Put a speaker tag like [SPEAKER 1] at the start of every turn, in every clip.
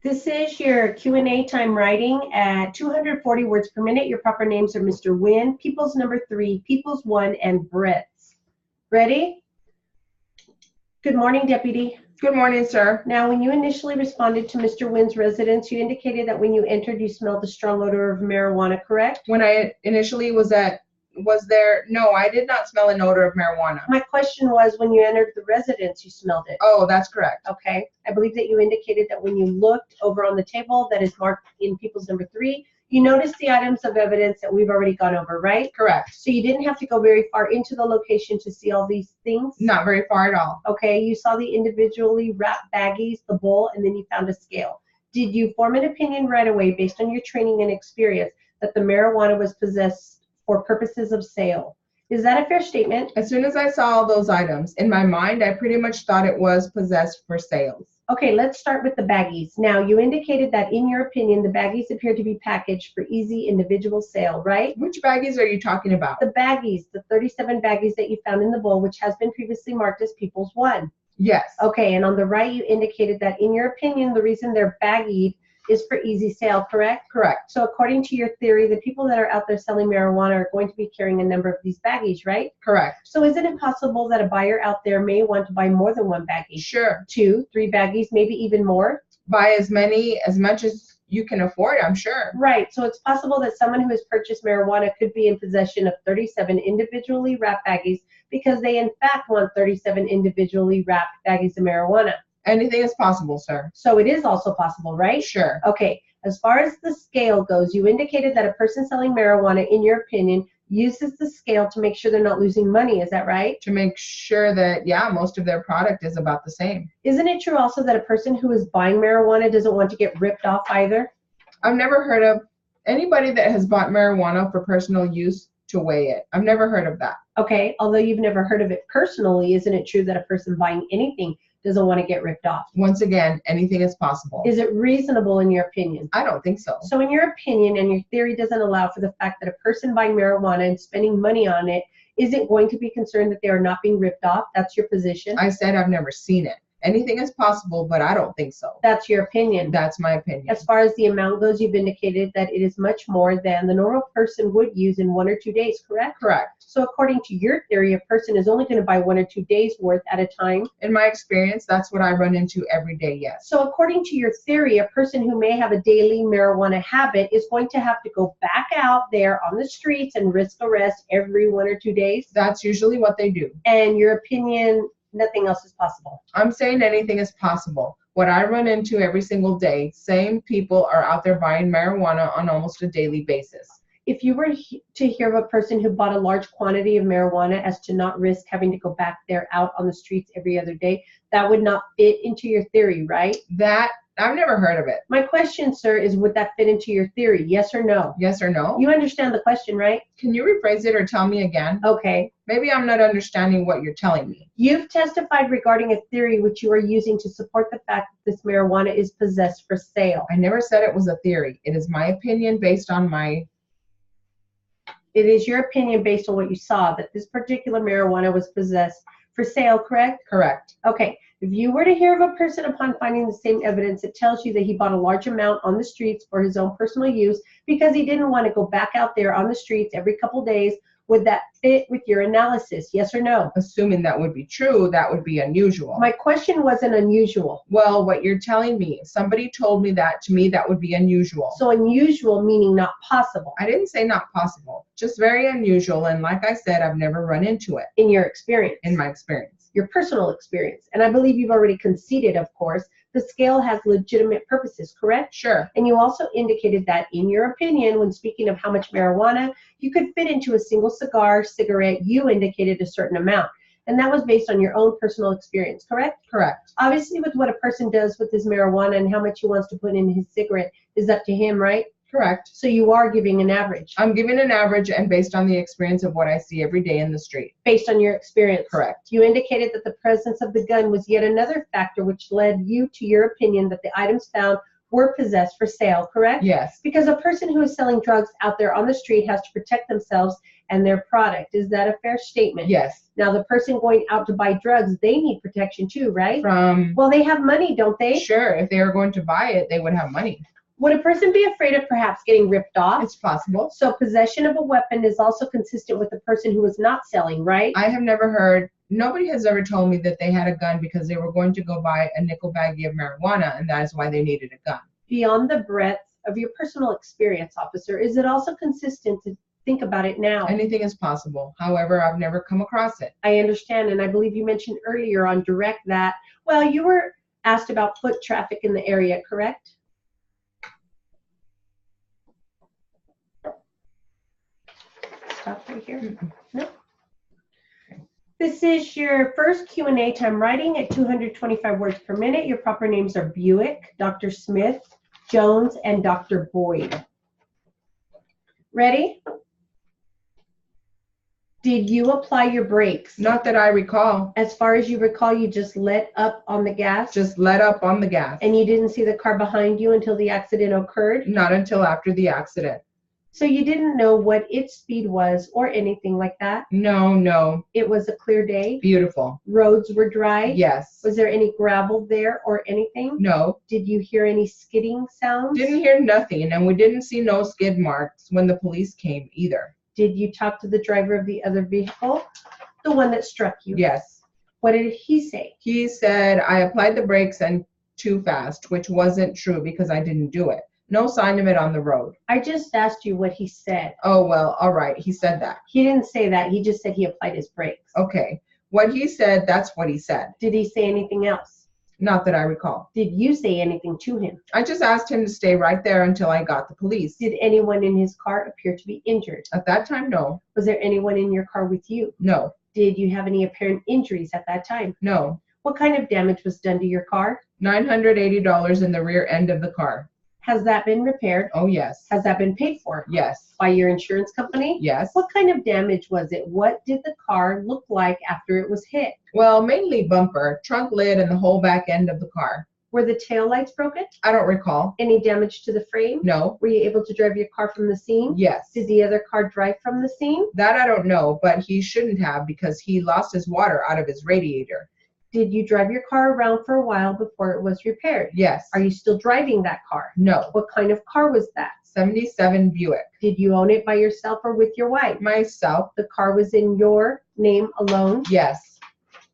[SPEAKER 1] This is your Q&A time writing at 240 words per minute. Your proper names are Mr. Wynn, Peoples number 3, Peoples 1, and Bretts. Ready? Good morning, Deputy.
[SPEAKER 2] Good morning, sir.
[SPEAKER 1] Now, when you initially responded to Mr. Wynn's residence, you indicated that when you entered, you smelled the strong odor of marijuana, correct?
[SPEAKER 2] When I initially was there, no, I did not smell an odor of marijuana.
[SPEAKER 1] My question was, when you entered the residence, you smelled it.
[SPEAKER 2] Oh, that's correct.
[SPEAKER 1] Okay. I believe that you indicated that when you looked over on the table that is marked in Peoples number 3, you noticed the items of evidence that we've already gone over, right?
[SPEAKER 2] Correct.
[SPEAKER 1] So you didn't have to go very far into the location to see all these things?
[SPEAKER 2] Not very far at all.
[SPEAKER 1] Okay. You saw the individually wrapped baggies, the bowl, and then you found a scale. Did you form an opinion right away based on your training and experience that the marijuana was possessed for purposes of sale? Is that a fair statement?
[SPEAKER 2] As soon as I saw all those items, in my mind, I pretty much thought it was possessed for sales.
[SPEAKER 1] Okay, let's start with the baggies. Now, you indicated that in your opinion, the baggies appear to be packaged for easy individual sale, right?
[SPEAKER 2] Which baggies are you talking about?
[SPEAKER 1] The baggies, the 37 baggies that you found in the bowl, which has been previously marked as Peoples 1.
[SPEAKER 2] Yes.
[SPEAKER 1] Okay, and on the right, you indicated that in your opinion, the reason they're baggied is for easy sale, correct?
[SPEAKER 2] Correct.
[SPEAKER 1] So according to your theory, the people that are out there selling marijuana are going to be carrying a number of these baggies, right?
[SPEAKER 2] Correct.
[SPEAKER 1] So isn't it possible that a buyer out there may want to buy more than one baggie?
[SPEAKER 2] Sure.
[SPEAKER 1] 2, 3 baggies, maybe even more?
[SPEAKER 2] Buy as much as you can afford, I'm sure.
[SPEAKER 1] Right, so it's possible that someone who has purchased marijuana could be in possession of 37 individually wrapped baggies because they in fact want 37 individually wrapped baggies of marijuana.
[SPEAKER 2] Anything is possible, sir.
[SPEAKER 1] So it is also possible, right?
[SPEAKER 2] Sure.
[SPEAKER 1] Okay, as far as the scale goes, you indicated that a person selling marijuana, in your opinion, uses the scale to make sure they're not losing money. Is that right?
[SPEAKER 2] To make sure that, yeah, most of their product is about the same.
[SPEAKER 1] Isn't it true also that a person who is buying marijuana doesn't want to get ripped off either?
[SPEAKER 2] I've never heard of anybody that has bought marijuana for personal use to weigh it. I've never heard of that.
[SPEAKER 1] Okay, although you've never heard of it personally, isn't it true that a person buying anything doesn't want to get ripped off?
[SPEAKER 2] Once again, anything is possible.
[SPEAKER 1] Is it reasonable in your opinion?
[SPEAKER 2] I don't think so.
[SPEAKER 1] So in your opinion, and your theory doesn't allow for the fact that a person buying marijuana and spending money on it isn't going to be concerned that they are not being ripped off? That's your position?
[SPEAKER 2] I said I've never seen it. Anything is possible, but I don't think so.
[SPEAKER 1] That's your opinion?
[SPEAKER 2] That's my opinion.
[SPEAKER 1] As far as the amount goes, you've indicated that it is much more than the normal person would use in 1 or 2 days, correct?
[SPEAKER 2] Correct.
[SPEAKER 1] So according to your theory, a person is only going to buy 1 or 2 days worth at a time?
[SPEAKER 2] In my experience, that's what I run into every day, yes.
[SPEAKER 1] So according to your theory, a person who may have a daily marijuana habit is going to have to go back out there on the streets and risk arrest every 1 or 2 days?
[SPEAKER 2] That's usually what they do.
[SPEAKER 1] And your opinion, nothing else is possible?
[SPEAKER 2] I'm saying anything is possible. What I run into every single day, same people are out there buying marijuana on almost a daily basis.
[SPEAKER 1] If you were to hear of a person who bought a large quantity of marijuana as to not risk having to go back there out on the streets every other day, that would not fit into your theory, right?
[SPEAKER 2] That, I've never heard of it.
[SPEAKER 1] My question, sir, is would that fit into your theory? Yes or no?
[SPEAKER 2] Yes or no?
[SPEAKER 1] You understand the question, right?
[SPEAKER 2] Can you rephrase it or tell me again?
[SPEAKER 1] Okay.
[SPEAKER 2] Maybe I'm not understanding what you're telling me.
[SPEAKER 1] You've testified regarding a theory which you are using to support the fact that this marijuana is possessed for sale.
[SPEAKER 2] I never said it was a theory. It is my opinion based on my...
[SPEAKER 1] It is your opinion based on what you saw that this particular marijuana was possessed for sale, correct?
[SPEAKER 2] Correct.
[SPEAKER 1] Okay. If you were to hear of a person upon finding the same evidence, it tells you that he bought a large amount on the streets for his own personal use because he didn't want to go back out there on the streets every couple days, would that fit with your analysis? Yes or no?
[SPEAKER 2] Assuming that would be true, that would be unusual.
[SPEAKER 1] My question wasn't unusual.
[SPEAKER 2] Well, what you're telling me, somebody told me that to me, that would be unusual.
[SPEAKER 1] So unusual meaning not possible.
[SPEAKER 2] I didn't say not possible, just very unusual. And like I said, I've never run into it.
[SPEAKER 1] In your experience.
[SPEAKER 2] In my experience.
[SPEAKER 1] Your personal experience. And I believe you've already conceded, of course, the scale has legitimate purposes, correct?
[SPEAKER 2] Sure.
[SPEAKER 1] And you also indicated that, in your opinion, when speaking of how much marijuana you could fit into a single cigarette, you indicated a certain amount. And that was based on your own personal experience, correct?
[SPEAKER 2] Correct.
[SPEAKER 1] Obviously, with what a person does with his marijuana and how much he wants to put in his cigarette is up to him, right?
[SPEAKER 2] Correct.
[SPEAKER 1] So you are giving an average.
[SPEAKER 2] I'm giving an average and based on the experience of what I see every day in the street.
[SPEAKER 1] Based on your experience.
[SPEAKER 2] Correct.
[SPEAKER 1] You indicated that the presence of the gun was yet another factor which led you to your opinion that the items found were possessed for sale, correct?
[SPEAKER 2] Yes.
[SPEAKER 1] Because a person who is selling drugs out there on the street has to protect themselves and their product. Is that a fair statement?
[SPEAKER 2] Yes.
[SPEAKER 1] Now, the person going out to buy drugs, they need protection too, right?
[SPEAKER 2] From,
[SPEAKER 1] Well, they have money, don't they?
[SPEAKER 2] sure, if they were going to buy it, they would have money.
[SPEAKER 1] Would a person be afraid of perhaps getting ripped off?
[SPEAKER 2] It's possible.
[SPEAKER 1] So possession of a weapon is also consistent with the person who is not selling, right?
[SPEAKER 2] I have never heard, nobody has ever told me that they had a gun because they were going to go buy a nickel baggie of marijuana and that is why they needed a gun.
[SPEAKER 1] Beyond the breadth of your personal experience, officer, is it also consistent to think about it now?
[SPEAKER 2] Anything is possible. However, I've never come across it.
[SPEAKER 1] I understand, and I believe you mentioned earlier on direct that, well, you were asked about foot traffic in the area, correct? Stop right here. No. This is your first Q&A time writing at 225 words per minute. Your proper names are Buick, Dr. Smith, Jones, and Dr. Boyd. Ready? Did you apply your brakes?
[SPEAKER 2] Not that I recall.
[SPEAKER 1] As far as you recall, you just let up on the gas?
[SPEAKER 2] Just let up on the gas.
[SPEAKER 1] And you didn't see the car behind you until the accident occurred?
[SPEAKER 2] Not until after the accident.
[SPEAKER 1] So you didn't know what its speed was or anything like that?
[SPEAKER 2] No.
[SPEAKER 1] It was a clear day?
[SPEAKER 2] Beautiful.
[SPEAKER 1] Roads were dry?
[SPEAKER 2] Yes.
[SPEAKER 1] Was there any gravel there or anything?
[SPEAKER 2] No.
[SPEAKER 1] Did you hear any skidding sounds?
[SPEAKER 2] Didn't hear nothing, and we didn't see no skid marks when the police came either.
[SPEAKER 1] Did you talk to the driver of the other vehicle? The one that struck you?
[SPEAKER 2] Yes.
[SPEAKER 1] What did he say?
[SPEAKER 2] He said I applied the brakes and too fast, which wasn't true because I didn't do it. No sign of it on the road.
[SPEAKER 1] I just asked you what he said.
[SPEAKER 2] Oh, well, all right. He said that.
[SPEAKER 1] He didn't say that. He just said he applied his brakes.
[SPEAKER 2] Okay. What he said, that's what he said.
[SPEAKER 1] Did he say anything else?
[SPEAKER 2] Not that I recall.
[SPEAKER 1] Did you say anything to him?
[SPEAKER 2] I just asked him to stay right there until I got the police.
[SPEAKER 1] Did anyone in his car appear to be injured?
[SPEAKER 2] At that time, no.
[SPEAKER 1] Was there anyone in your car with you?
[SPEAKER 2] No.
[SPEAKER 1] Did you have any apparent injuries at that time?
[SPEAKER 2] No.
[SPEAKER 1] What kind of damage was done to your car?
[SPEAKER 2] $980 in the rear end of the car.
[SPEAKER 1] Has that been repaired?
[SPEAKER 2] Oh, yes.
[SPEAKER 1] Has that been paid for?
[SPEAKER 2] Yes.
[SPEAKER 1] By your insurance company?
[SPEAKER 2] Yes.
[SPEAKER 1] What kind of damage was it? What did the car look like after it was hit?
[SPEAKER 2] Well, mainly bumper, trunk lid, and the whole back end of the car.
[SPEAKER 1] Were the taillights broken?
[SPEAKER 2] I don't recall.
[SPEAKER 1] Any damage to the frame?
[SPEAKER 2] No.
[SPEAKER 1] Were you able to drive your car from the scene?
[SPEAKER 2] Yes.
[SPEAKER 1] Did the other car drive from the scene?
[SPEAKER 2] That I don't know, but he shouldn't have because he lost his water out of his radiator.
[SPEAKER 1] Did you drive your car around for a while before it was repaired?
[SPEAKER 2] Yes.
[SPEAKER 1] Are you still driving that car?
[SPEAKER 2] No.
[SPEAKER 1] What kind of car was that?
[SPEAKER 2] 77 Buick.
[SPEAKER 1] Did you own it by yourself or with your wife?
[SPEAKER 2] Myself.
[SPEAKER 1] The car was in your name alone?
[SPEAKER 2] Yes.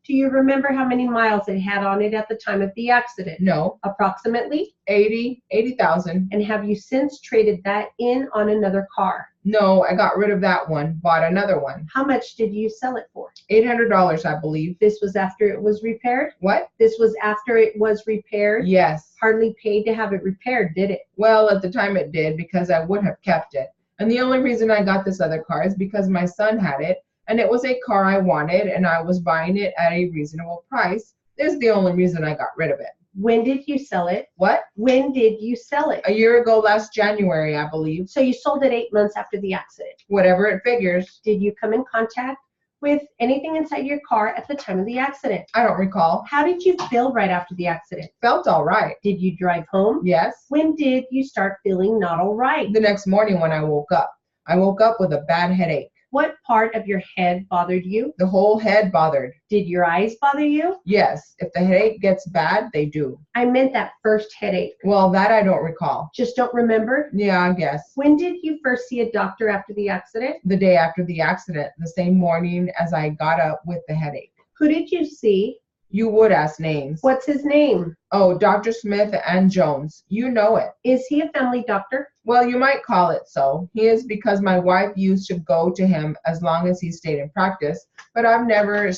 [SPEAKER 1] Do you remember how many miles it had on it at the time of the accident?
[SPEAKER 2] No.
[SPEAKER 1] Approximately?
[SPEAKER 2] 80,000.
[SPEAKER 1] And have you since traded that in on another car?
[SPEAKER 2] No, I got rid of that one, bought another one.
[SPEAKER 1] How much did you sell it for?
[SPEAKER 2] $800, I believe.
[SPEAKER 1] This was after it was repaired?
[SPEAKER 2] What?
[SPEAKER 1] This was after it was repaired?
[SPEAKER 2] Yes.
[SPEAKER 1] Hardly paid to have it repaired, did it?
[SPEAKER 2] Well, at the time it did because I would have kept it. And the only reason I got this other car is because my son had it and it was a car I wanted and I was buying it at a reasonable price. This is the only reason I got rid of it.
[SPEAKER 1] When did you sell it?
[SPEAKER 2] What?
[SPEAKER 1] When did you sell it?
[SPEAKER 2] A year ago, last January, I believe.
[SPEAKER 1] So you sold it 8 months after the accident.
[SPEAKER 2] Whatever it figures.
[SPEAKER 1] Did you come in contact with anything inside your car at the time of the accident?
[SPEAKER 2] I don't recall.
[SPEAKER 1] How did you feel right after the accident?
[SPEAKER 2] Felt all right.
[SPEAKER 1] Did you drive home?
[SPEAKER 2] Yes.
[SPEAKER 1] When did you start feeling not all right?
[SPEAKER 2] The next morning when I woke up. I woke up with a bad headache.
[SPEAKER 1] What part of your head bothered you?
[SPEAKER 2] The whole head bothered.
[SPEAKER 1] Did your eyes bother you?
[SPEAKER 2] Yes. If the headache gets bad, they do.
[SPEAKER 1] I meant that first headache.
[SPEAKER 2] Well, that I don't recall.
[SPEAKER 1] Just don't remember?
[SPEAKER 2] Yeah, I guess.
[SPEAKER 1] When did you first see a doctor after the accident?
[SPEAKER 2] The day after the accident, the same morning as I got up with the headache.
[SPEAKER 1] Who did you see?
[SPEAKER 2] You would ask names.
[SPEAKER 1] What's his name?
[SPEAKER 2] Oh, Dr. Smith and Jones. You know it.
[SPEAKER 1] Is he a family doctor?
[SPEAKER 2] Well, you might call it so. He is because my wife used to go to him as long as he stayed in practice, but I've never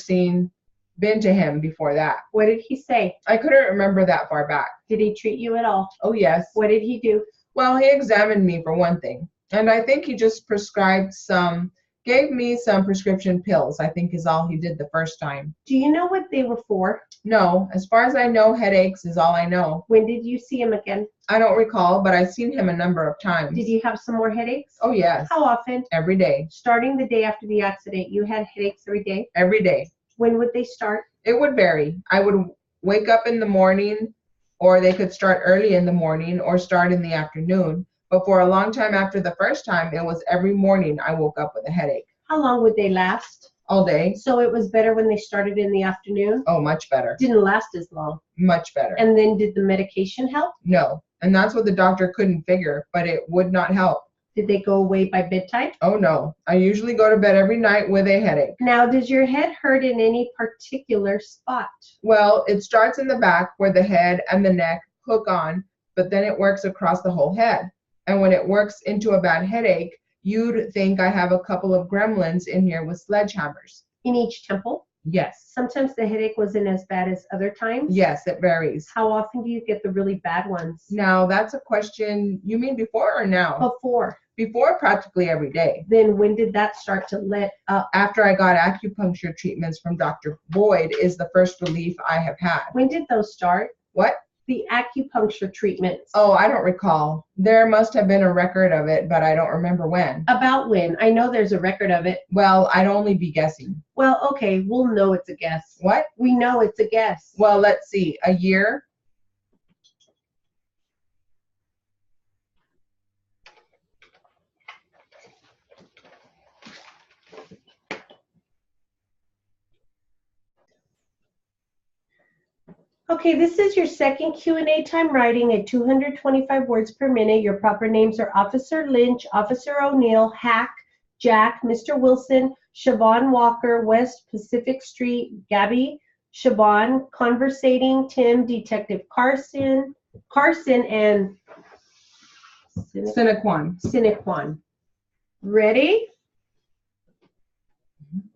[SPEAKER 2] been to him before that.
[SPEAKER 1] What did he say?
[SPEAKER 2] I couldn't remember that far back.
[SPEAKER 1] Did he treat you at all?
[SPEAKER 2] Oh, yes.
[SPEAKER 1] What did he do?
[SPEAKER 2] Well, he examined me for one thing, and I think he just gave me some prescription pills, I think is all he did the first time.
[SPEAKER 1] Do you know what they were for?
[SPEAKER 2] No, as far as I know, headaches is all I know.
[SPEAKER 1] When did you see him again?
[SPEAKER 2] I don't recall, but I've seen him a number of times.
[SPEAKER 1] Did you have some more headaches?
[SPEAKER 2] Oh, yes.
[SPEAKER 1] How often?
[SPEAKER 2] Every day.
[SPEAKER 1] Starting the day after the accident, you had headaches every day?
[SPEAKER 2] Every day.
[SPEAKER 1] When would they start?
[SPEAKER 2] It would vary. I would wake up in the morning, or they could start early in the morning or start in the afternoon. But for a long time after the first time, it was every morning I woke up with a headache.
[SPEAKER 1] How long would they last?
[SPEAKER 2] All day.
[SPEAKER 1] So it was better when they started in the afternoon?
[SPEAKER 2] Oh, much better.
[SPEAKER 1] Didn't last as long.
[SPEAKER 2] Much better.
[SPEAKER 1] And then did the medication help?
[SPEAKER 2] No. And that's what the doctor couldn't figure, but it would not help.
[SPEAKER 1] Did they go away by bedtime?
[SPEAKER 2] Oh, no. I usually go to bed every night with a headache.
[SPEAKER 1] Now, does your head hurt in any particular spot?
[SPEAKER 2] Well, it starts in the back where the head and the neck hook on, but then it works across the whole head. And when it works into a bad headache, you'd think I have a couple of gremlins in here with sledgehammers.
[SPEAKER 1] In each temple?
[SPEAKER 2] Yes.
[SPEAKER 1] Sometimes the headache wasn't as bad as other times?
[SPEAKER 2] Yes, it varies.
[SPEAKER 1] How often do you get the really bad ones?
[SPEAKER 2] Now, that's a question, you mean before or now?
[SPEAKER 1] Before.
[SPEAKER 2] Before, practically every day.
[SPEAKER 1] Then when did that start to let up?
[SPEAKER 2] After I got acupuncture treatments from Dr. Boyd is the first relief I have had.
[SPEAKER 1] When did those start?
[SPEAKER 2] What?
[SPEAKER 1] The acupuncture treatments.
[SPEAKER 2] Oh, I don't recall. There must have been a record of it, but I don't remember when.
[SPEAKER 1] About when? I know there's a record of it.
[SPEAKER 2] Well, I'd only be guessing.
[SPEAKER 1] Well, okay, we'll know it's a guess.
[SPEAKER 2] What?
[SPEAKER 1] We know it's a guess.
[SPEAKER 2] Well, let's see. A year?
[SPEAKER 1] Okay, this is your second Q&A time writing at 225 words per minute. Your proper names are Officer Lynch, Officer O'Neill, Hack, Jack, Mr. Wilson, Siobhan Walker, West Pacific Street, Gabby, Siobhan, Conversating, Tim, Detective Carson, and
[SPEAKER 2] Sinequan.
[SPEAKER 1] Sinequan. Ready?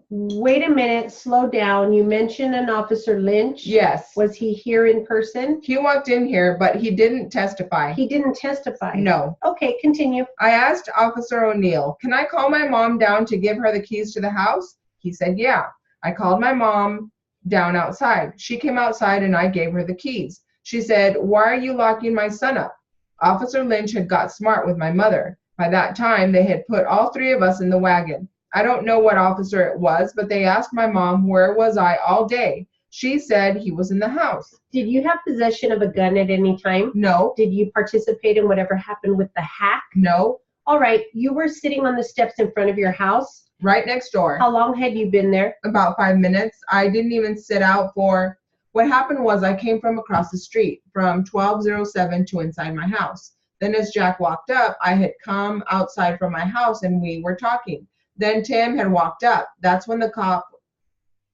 [SPEAKER 1] Wait a minute, slow down. You mentioned an Officer Lynch.
[SPEAKER 2] Yes.
[SPEAKER 1] Was he here in person?
[SPEAKER 2] He walked in here, but he didn't testify.
[SPEAKER 1] He didn't testify.
[SPEAKER 2] No.
[SPEAKER 1] Okay, continue.
[SPEAKER 2] I asked Officer O'Neill, can I call my mom down to give her the keys to the house? He said, yeah. I called my mom down outside. She came outside and I gave her the keys. She said, why are you locking my son up? Officer Lynch had got smart with my mother. By that time, they had put all three of us in the wagon. I don't know what officer it was, but they asked my mom where was I all day. She said he was in the house.
[SPEAKER 1] Did you have possession of a gun at any time?
[SPEAKER 2] No.
[SPEAKER 1] Did you participate in whatever happened with the hack?
[SPEAKER 2] No.
[SPEAKER 1] All right, you were sitting on the steps in front of your house.
[SPEAKER 2] Right next door.
[SPEAKER 1] How long had you been there?
[SPEAKER 2] About 5 minutes. I didn't even sit out for... What happened was I came from across the street from 1207 to inside my house. Then as Jack walked up, I had come outside from my house and we were talking. Then Tim had walked up. That's when the cop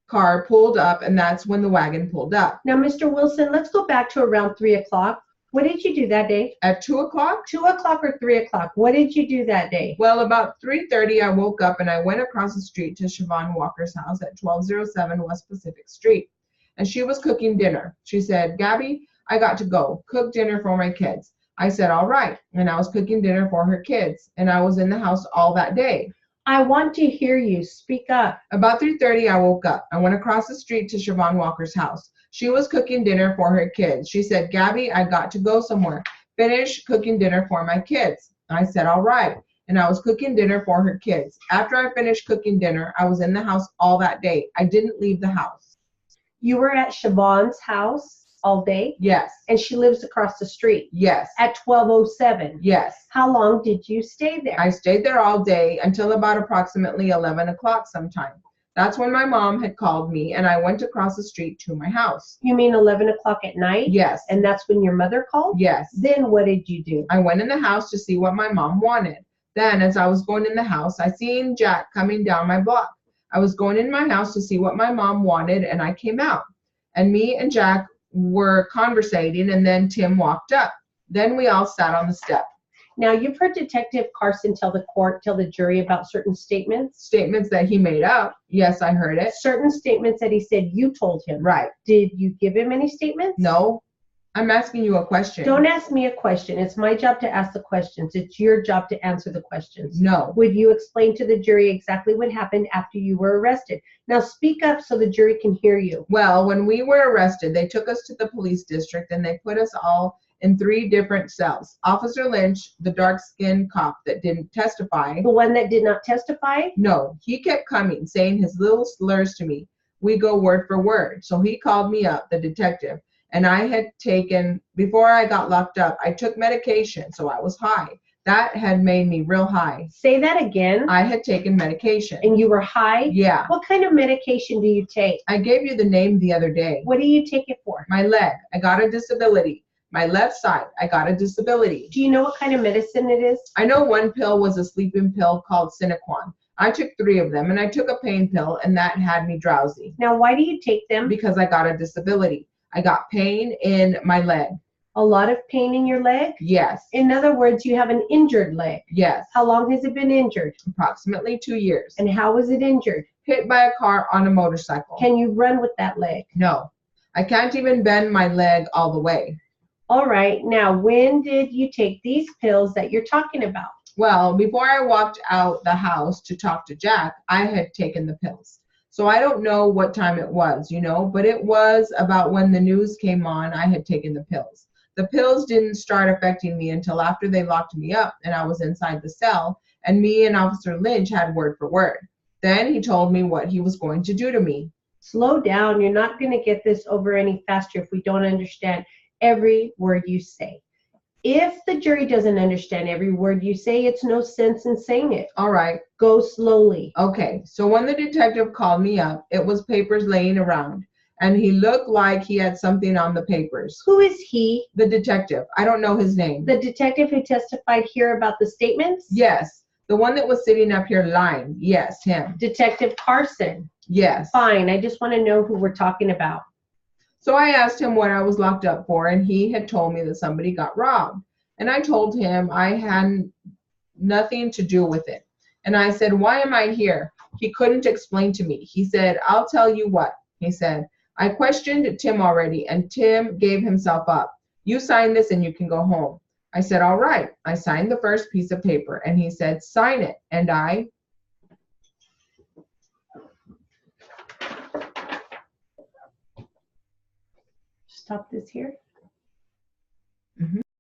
[SPEAKER 2] car pulled up, and that's when the wagon pulled up.
[SPEAKER 1] Now, Mr. Wilson, let's go back to around 3 o'clock. What did you do that day?
[SPEAKER 2] At 2 o'clock?
[SPEAKER 1] 2 o'clock or 3 o'clock? What did you do that day?
[SPEAKER 2] Well, about 3:30, I woke up and I went across the street to Siobhan Walker's house at 1207 West Pacific Street. And she was cooking dinner. She said, Gabby, I got to go. Cook dinner for my kids. I said, all right. And I was cooking dinner for her kids. And I was in the house all that day.
[SPEAKER 1] I want to hear you. Speak up.
[SPEAKER 2] About 3:30, I woke up. I went across the street to Siobhan Walker's house. She was cooking dinner for her kids. She said, Gabby, I got to go somewhere. Finish cooking dinner for my kids. I said, all right. And I was cooking dinner for her kids. After I finished cooking dinner, I was in the house all that day. I didn't leave the house.
[SPEAKER 1] You were at Siobhan's house all day?
[SPEAKER 2] Yes.
[SPEAKER 1] And she lives across the street?
[SPEAKER 2] Yes.
[SPEAKER 1] At 1207?
[SPEAKER 2] Yes.
[SPEAKER 1] How long did you stay there?
[SPEAKER 2] I stayed there all day until about approximately 11 o'clock sometime. That's when my mom had called me and I went across the street to my house.
[SPEAKER 1] You mean 11 o'clock at night?
[SPEAKER 2] Yes.
[SPEAKER 1] And that's when your mother called?
[SPEAKER 2] Yes.
[SPEAKER 1] Then what did you do?
[SPEAKER 2] I went in the house to see what my mom wanted. Then as I was going in the house, I seen Jack coming down my block. I was going in my house to see what my mom wanted and I came out. And me and Jack were conversating and then Tim walked up. Then we all sat on the step.
[SPEAKER 1] Now, you've heard Detective Carson tell the jury about certain statements?
[SPEAKER 2] Statements that he made up. Yes, I heard it.
[SPEAKER 1] Certain statements that he said you told him.
[SPEAKER 2] Right.
[SPEAKER 1] Did you give him any statements?
[SPEAKER 2] No. I'm asking you a question.
[SPEAKER 1] Don't ask me a question. It's my job to ask the questions. It's your job to answer the questions.
[SPEAKER 2] No.
[SPEAKER 1] Would you explain to the jury exactly what happened after you were arrested? Now speak up so the jury can hear you.
[SPEAKER 2] Well, when we were arrested, they took us to the police district and they put us all in 3 different cells. Officer Lynch, the dark-skinned cop that didn't testify.
[SPEAKER 1] The one that did not testify?
[SPEAKER 2] No, he kept coming, saying his little slurs to me. We go word for word. So he called me up, the detective. And I had taken, before I got locked up, I took medication, so I was high. That had made me real high.
[SPEAKER 1] Say that again.
[SPEAKER 2] I had taken medication.
[SPEAKER 1] And you were high?
[SPEAKER 2] Yeah.
[SPEAKER 1] What kind of medication do you take?
[SPEAKER 2] I gave you the name the other day.
[SPEAKER 1] What do you take it for?
[SPEAKER 2] My leg. I got a disability. My left side. I got a disability.
[SPEAKER 1] Do you know what kind of medicine it is?
[SPEAKER 2] I know one pill was a sleeping pill called Cinequan. I took 3 of them, and I took a pain pill, and that had me drowsy.
[SPEAKER 1] Now, why do you take them?
[SPEAKER 2] Because I got a disability. I got pain in my leg.
[SPEAKER 1] A lot of pain in your leg?
[SPEAKER 2] Yes.
[SPEAKER 1] In other words, you have an injured leg.
[SPEAKER 2] Yes.
[SPEAKER 1] How long has it been injured?
[SPEAKER 2] Approximately 2 years.
[SPEAKER 1] And how was it injured?
[SPEAKER 2] Hit by a car on a motorcycle.
[SPEAKER 1] Can you run with that leg?
[SPEAKER 2] No. I can't even bend my leg all the way.
[SPEAKER 1] All right. Now, when did you take these pills that you're talking about?
[SPEAKER 2] Well, before I walked out the house to talk to Jack, I had taken the pills. So I don't know what time it was, but it was about when the news came on, I had taken the pills. The pills didn't start affecting me until after they locked me up and I was inside the cell, and me and Officer Lynch had word for word. Then he told me what he was going to do to me.
[SPEAKER 1] Slow down. You're not going to get this over any faster if we don't understand every word you say. If the jury doesn't understand every word you say, it's no sense in saying it.
[SPEAKER 2] All right.
[SPEAKER 1] Go slowly.
[SPEAKER 2] Okay, so when the detective called me up, it was papers laying around, and he looked like he had something on the papers.
[SPEAKER 1] Who is he?
[SPEAKER 2] The detective. I don't know his name.
[SPEAKER 1] The detective who testified here about the statements?
[SPEAKER 2] Yes. The one that was sitting up here lying. Yes, him.
[SPEAKER 1] Detective Carson.
[SPEAKER 2] Yes.
[SPEAKER 1] Fine. I just want to know who we're talking about.
[SPEAKER 2] So I asked him what I was locked up for, and he had told me that somebody got robbed. And I told him I had nothing to do with it. And I said, why am I here? He couldn't explain to me. He said, I'll tell you what. He said, I questioned Tim already, and Tim gave himself up. You sign this and you can go home. I said, all right. I signed the first piece of paper, and he said, sign it. And I
[SPEAKER 1] Stop this here.